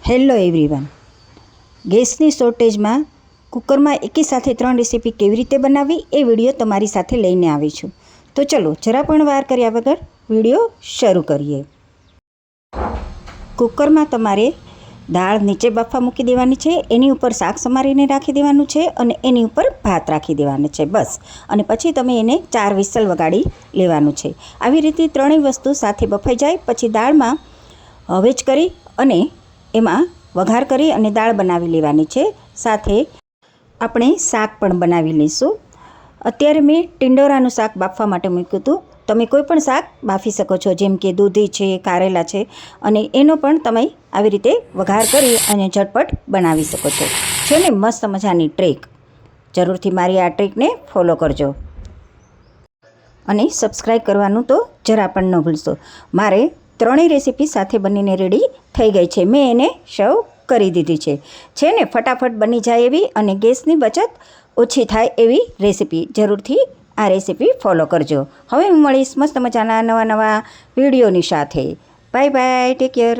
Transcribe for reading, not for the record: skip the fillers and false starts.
Hello everyone, ગેસની શોર્ટેજમાં કુકરમાં એકી સાથે 3 રેસીપી કેવી રીતે બનાવવી એ વિડીયો તમારી સાથે લઈને આવી છું. તો ચલો જરા પણ વાર કર્યા વગર વિડીયો શરૂ કરીએ. કુકરમાં તમારે દાળ નીચે બાફવા મૂકી દેવાની છે, એની ઉપર શાક સમારીને રાખી દેવાનું છે અને એની ઉપર ભાત રાખી દેવાનું છે બસ. અને પછી તમે એને 4 વિસલ વગાડી લેવાનું છે. આવી રીતે ત્રણેય વસ્તુ સાથે બફાઈ જાય પછી દાળમાં હવેજ કરી અને એમાં વઘાર કરી અને દાળ બનાવી લેવાની છે. સાથે આપણે શાક પણ બનાવી લઈશું. અત્યારે મેં ટિંડોરાનું શાક બાફવા માટે મૂક્યું હતું. તમે કોઈ પણ શાક બાફી શકો છો, જેમ કે દૂધી છે, કારેલા છે, અને એનો પણ તમે આવી રીતે વઘાર કરી અને ઝટપટ બનાવી શકો છો. છે ને મસ્ત મજાની ટ્રીક. જરૂરથી મારી આ ટ્રીકને ફોલો કરજો અને સબસ્ક્રાઈબ કરવાનું તો જરા પણ ન ભૂલશો. મારે ત્રણેય રેસીપી સાથે બનીને રેડી થઈ ગઈ છે. મેં એને સર્વ કરી દીધી છે ને ફટાફટ બની જાય એવી અને ગેસની બચત ઓછી થાય એવી રેસીપી. જરૂરથી આ રેસીપી ફોલો કરજો. હવે હું મળીશ મસ્ત મજાના નવા વિડીયોની સાથે. Bye bye, take care.